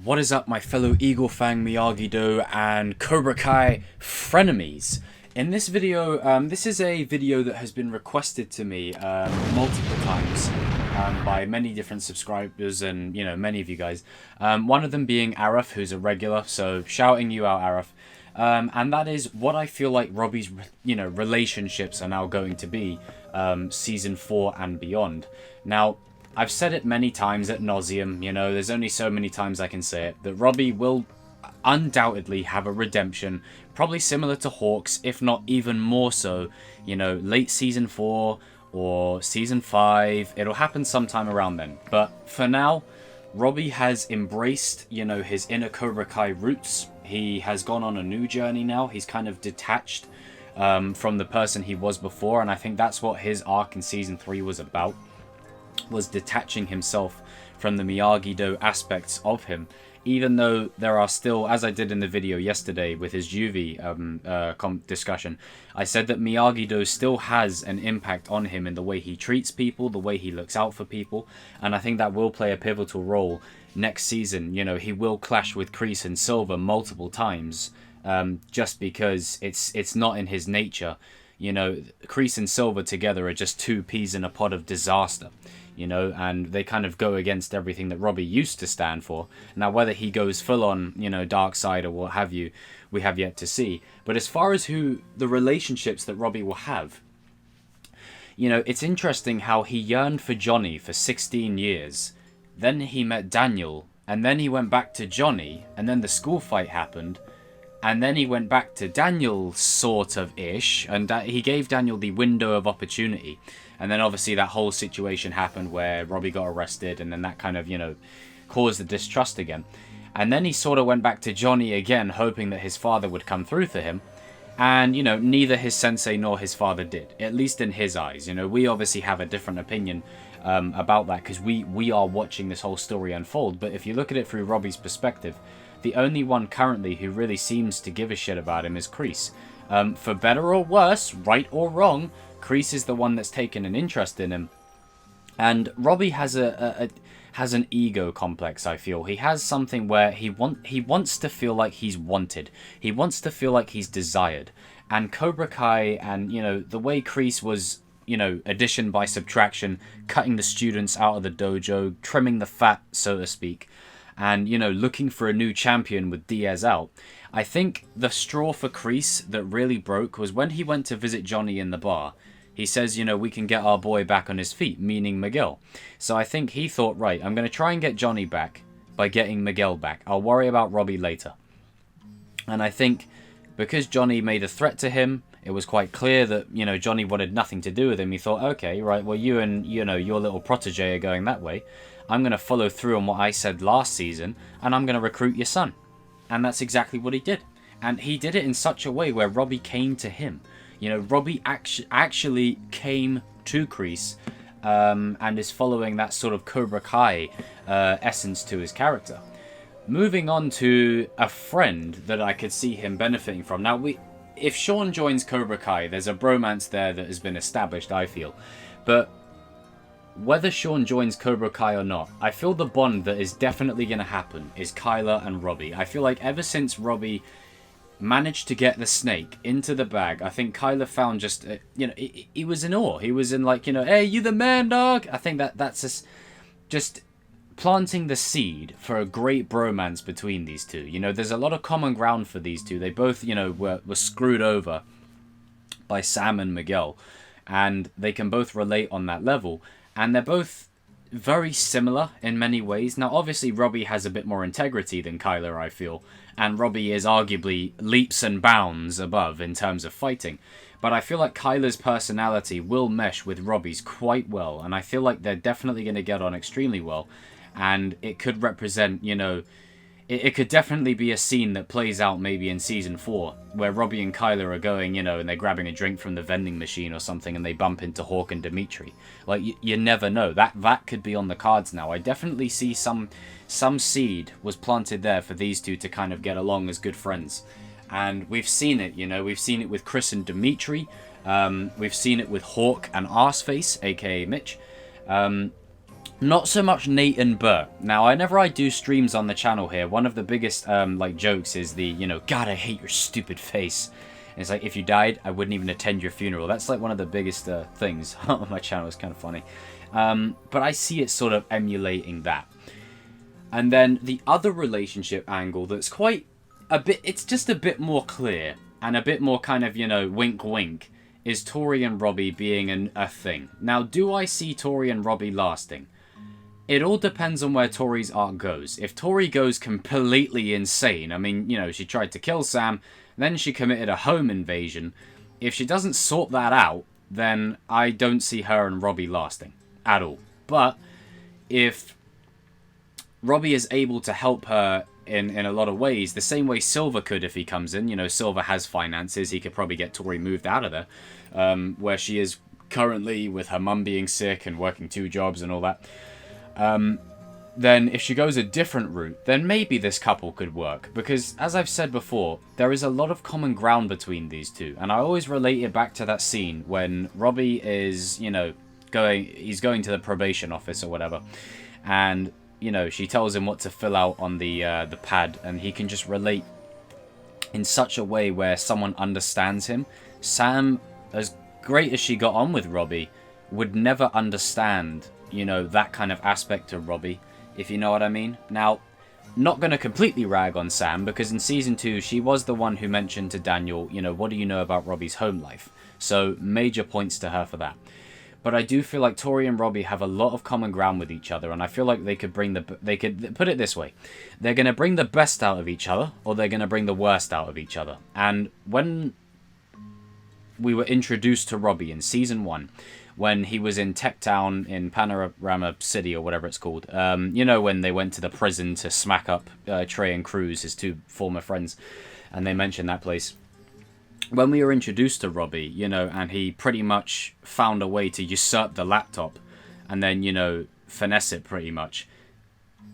What is up, my fellow Eagle Fang, Miyagi-Do, and Cobra Kai frenemies? In this video, this is a video that has been requested to me multiple times by many different subscribers and, many of you guys. One of them being Arif, who's a regular, so shouting you out, Arif. And that is what I feel like Robby's, relationships are now going to be season 4 and beyond. Now, I've said it many times at nauseum, there's only so many times I can say it, that Robby will undoubtedly have a redemption, probably similar to Hawk's, if not even more so, late season 4 or season 5, it'll happen sometime around then. But for now, Robby has embraced, his inner Cobra Kai roots. He has gone on a new journey now. He's kind of detached from the person he was before, and I think that's what his arc in season 3 was about. Was detaching himself from the Miyagi-Do aspects of him, even though there are still, as I did in the video yesterday with his Juvie discussion, I said that Miyagi-Do still has an impact on him in the way he treats people, the way he looks out for people, and I think that will play a pivotal role next season. He will clash with Kreese and Silver multiple times, just because it's not in his nature. Kreese and Silver together are just two peas in a pod of disaster. And they kind of go against everything that Robby used to stand for. Now, whether he goes full on, dark side or what have you, we have yet to see. But as far as the relationships that Robby will have, it's interesting how he yearned for Johnny for 16 years. Then he met Daniel, and then he went back to Johnny, and then the school fight happened. And then he went back to Daniel, sort of ish, and he gave Daniel the window of opportunity. And then obviously that whole situation happened where Robby got arrested, and then that kind of, caused the distrust again. And then he sort of went back to Johnny again, hoping that his father would come through for him. And, neither his sensei nor his father did, at least in his eyes. We obviously have a different opinion about that because we are watching this whole story unfold. But if you look at it through Robby's perspective, the only one currently who really seems to give a shit about him is Kreese. For better or worse, right or wrong, Kreese is the one that's taken an interest in him. And Robby has has an ego complex, I feel. He has something where he wants to feel like he's wanted. He wants to feel like he's desired. And Cobra Kai and, the way Kreese was, addition by subtraction, cutting the students out of the dojo, trimming the fat, so to speak, and, looking for a new champion with Diaz out. I think the straw for Kreese that really broke was when he went to visit Johnny in the bar. He says, we can get our boy back on his feet, meaning Miguel. So I think he thought, right, I'm going to try and get Johnny back by getting Miguel back. I'll worry about Robby later. And I think because Johnny made a threat to him, it was quite clear that, Johnny wanted nothing to do with him. He thought, okay, right, well, you and, your little protege are going that way. I'm going to follow through on what I said last season, and I'm going to recruit your son. And that's exactly what he did. And he did it in such a way where Robby came to him. Robby actually came to Kreese and is following that sort of Cobra Kai essence to his character. Moving on to a friend that I could see him benefiting from. Now, if Sean joins Cobra Kai, there's a bromance there that has been established, I feel. But whether Sean joins Cobra Kai or not, I feel the bond that is definitely going to happen is Kyler and Robby. I feel like ever since Robby managed to get the snake into the bag, I think Kyler found just, he was in awe. He was in like, hey, you the man, dog? I think that's just planting the seed for a great bromance between these two. There's a lot of common ground for these two. They both, were screwed over by Sam and Miguel, and they can both relate on that level. And they're both very similar in many ways. Now, obviously, Robby has a bit more integrity than Kyler, I feel. And Robby is arguably leaps and bounds above in terms of fighting. But I feel like Kyler's personality will mesh with Robby's quite well. And I feel like they're definitely going to get on extremely well. And it could represent, it could definitely be a scene that plays out maybe in season 4, where Robby and Kyler are going, and they're grabbing a drink from the vending machine or something, and they bump into Hawk and Dimitri. Like, you never know. That could be on the cards now. I definitely see some seed was planted there for these two to kind of get along as good friends. And we've seen it, we've seen it with Chris and Dimitri. We've seen it with Hawk and Arseface, aka Mitch. Not so much Nate and Bert. Now, whenever I do streams on the channel here, one of the biggest, like, jokes is the, you know, God, I hate your stupid face. And it's like, if you died, I wouldn't even attend your funeral. That's, like, one of the biggest things on my channel. It's kind of funny. But I see it sort of emulating that. And then the other relationship angle that's quite a bit... It's just a bit more clear and a bit more kind of, you know, wink wink, is Tory and Robbie being a thing. Now, do I see Tory and Robbie lasting? It all depends on where Tory's arc goes. If Tory goes completely insane, I mean, you know, she tried to kill Sam, then she committed a home invasion. If she doesn't sort that out, then I don't see her and Robbie lasting at all. But if Robbie is able to help her in a lot of ways, the same way Silver could if he comes in, you know, Silver has finances, he could probably get Tory moved out of there, where she is currently with her mum being sick and working 2 jobs and all that. Then if she goes a different route, then maybe this couple could work. Because, as I've said before, there is a lot of common ground between these two. And I always relate it back to that scene when Robbie is, you know, he's going to the probation office or whatever. And, you know, she tells him what to fill out on the pad. And he can just relate in such a way where someone understands him. Sam, as great as she got on with Robbie, would never understand, you know, that kind of aspect of Robbie, if you know what I mean. Now, not going to completely rag on Sam, because in Season 2, she was the one who mentioned to Daniel, you know, what do you know about Robbie's home life? So, major points to her for that. But I do feel like Tory and Robbie have a lot of common ground with each other, and I feel like they could put it this way. They're going to bring the best out of each other, or they're going to bring the worst out of each other. And when we were introduced to Robbie in Season 1, when he was in Tech Town in Panorama City, or whatever it's called. You know, when they went to the prison to smack up Trey and Cruz, his 2 former friends, and they mentioned that place. When we were introduced to Robbie, you know, and he pretty much found a way to usurp the laptop and then, you know, finesse it pretty much.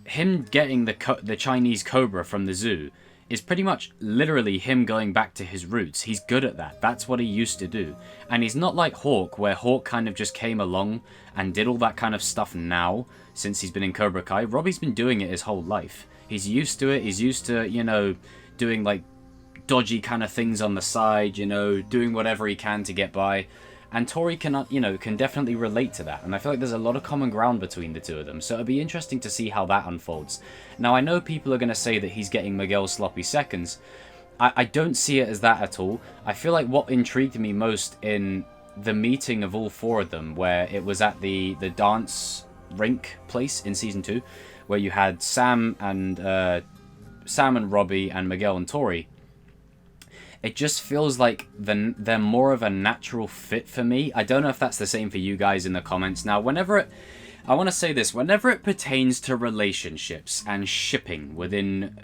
Him getting the Chinese Cobra from the zoo is pretty much literally him going back to his roots. He's good at that. That's what he used to do. And he's not like Hawk, where Hawk kind of just came along and did all that kind of stuff now, since he's been in Cobra Kai. Robbie's been doing it his whole life. He's used to it. He's used to, you know, doing like dodgy kind of things on the side, you know, doing whatever he can to get by. And Tory can, you know, can definitely relate to that. And I feel like there's a lot of common ground between the two of them. So it'll be interesting to see how that unfolds. Now, I know people are going to say that he's getting Miguel's sloppy seconds. I don't see it as that at all. I feel like what intrigued me most in the meeting of all 4 of them, where it was at the dance rink place in Season 2, where you had Sam and Robbie and Miguel and Tory. It just feels like they're more of a natural fit for me. I don't know if that's the same for you guys in the comments. Now, I want to say this, whenever it pertains to relationships and shipping within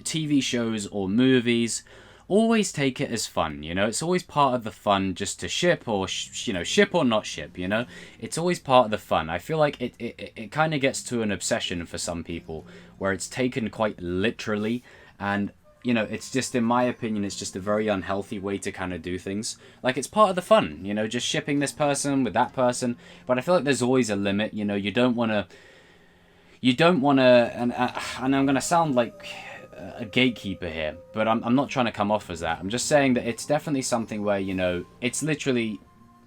TV shows or movies, always take it as fun, you know? It's always part of the fun just to ship or, you know, ship or not ship, you know? It's always part of the fun. I feel like it kind of gets to an obsession for some people where it's taken quite literally, and you know, it's just, in my opinion, it's just a very unhealthy way to kind of do things. Like, it's part of the fun, you know, just shipping this person with that person. But I feel like there's always a limit, you know, you don't want to, and I'm going to sound like a gatekeeper here, but I'm not trying to come off as that. I'm just saying that it's definitely something where, you know, it's literally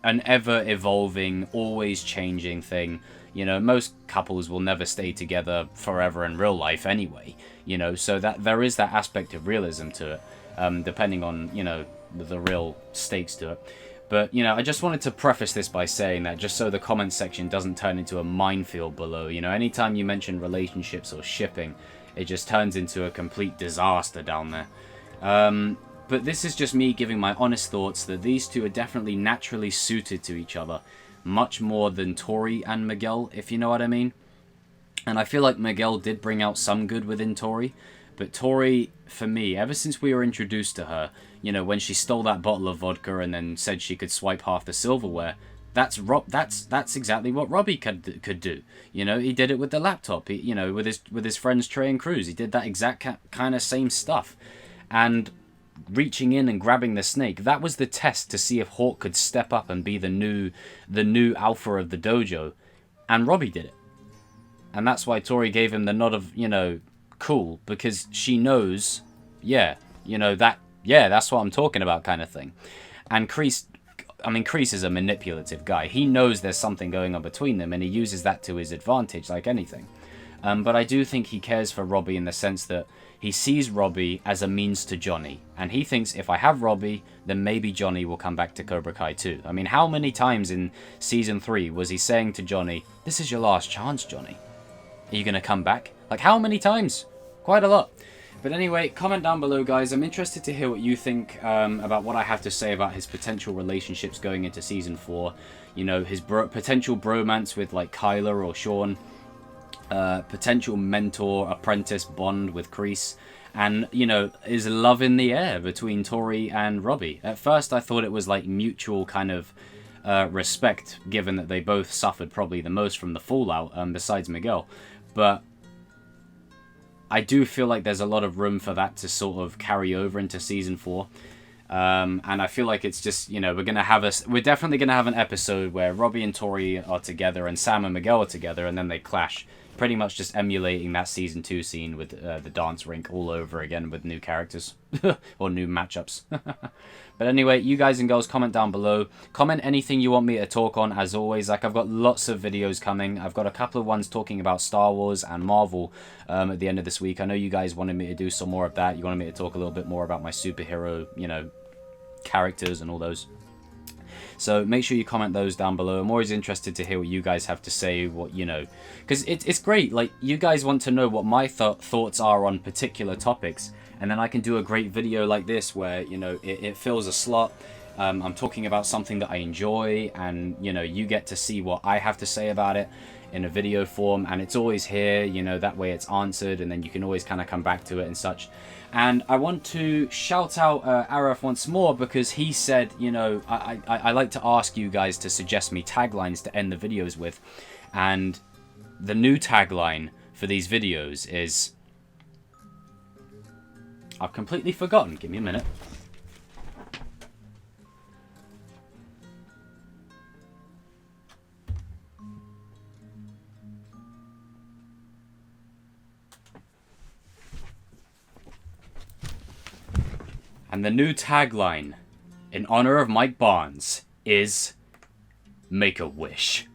an ever-evolving, always changing thing. You know, most couples will never stay together forever in real life anyway, you know, so that there is that aspect of realism to it, depending on, you know, the real stakes to it. But, you know, I just wanted to preface this by saying that, just so the comment section doesn't turn into a minefield below. You know, anytime you mention relationships or shipping, it just turns into a complete disaster down there. But this is just me giving my honest thoughts that these two are definitely naturally suited to each other, much more than Tory and Miguel, if you know what I mean. And I feel like Miguel did bring out some good within Tory, but Tory, for me, ever since we were introduced to her, you know, when she stole that bottle of vodka and then said she could swipe half the silverware, that's exactly what Robbie could do. You know, he did it with the laptop. He, you know, with his friends Trey and Cruz, he did that exact kind of same stuff. And reaching in and grabbing the snake, that was the test to see if Hawk could step up and be the new alpha of the dojo, and Robbie did it. And that's why Tory gave him the nod of, you know, cool, because she knows, yeah, you know, that, yeah, that's what I'm talking about kind of thing. And Kreese, I mean, Kreese is a manipulative guy. He knows there's something going on between them, and he uses that to his advantage, like anything. But I do think he cares for Robbie in the sense that he sees Robbie as a means to Johnny. And he thinks if I have Robbie, then maybe Johnny will come back to Cobra Kai too. I mean, how many times in Season 3 was he saying to Johnny, this is your last chance, Johnny? Are you going to come back? Like, how many times? Quite a lot. But anyway, comment down below, guys. I'm interested to hear what you think about what I have to say about his potential relationships going into Season 4. You know, his potential bromance with, like, Kyler or Sean. Potential mentor-apprentice bond with Kreese. And, you know, is love in the air between Tory and Robbie. At first, I thought it was, like, mutual kind of respect, given that they both suffered probably the most from the fallout, besides Miguel. But I do feel like there's a lot of room for that to sort of carry over into Season 4. And I feel like it's just, you know, we're definitely going to have an episode where Robbie and Tory are together and Sam and Miguel are together, and then they clash. Pretty much just emulating that Season 2 scene with the dance rink all over again with new characters. Or new matchups. But anyway, you guys and girls, comment down below. Comment anything you want me to talk on, as always. Like, I've got lots of videos coming. I've got a couple of ones talking about Star Wars and Marvel at the end of this week. I know you guys wanted me to do some more of that. You wanted me to talk a little bit more about my superhero, you know, characters and all those. So make sure you comment those down below. I'm always interested to hear what you guys have to say, what, you know, because it's great. Like, you guys want to know what my thoughts are on particular topics, and then I can do a great video like this where, you know, it fills a slot. I'm talking about something that I enjoy, and, you know, you get to see what I have to say about it in a video form, and it's always here, you know, that way it's answered, and then you can always kind of come back to it and such. And I want to shout out Araf once more, because he said, you know, I like to ask you guys to suggest me taglines to end the videos with, and the new tagline for these videos is, I've completely forgotten, give me a minute. And the new tagline, in honor of Mike Barnes, is Make a Wish.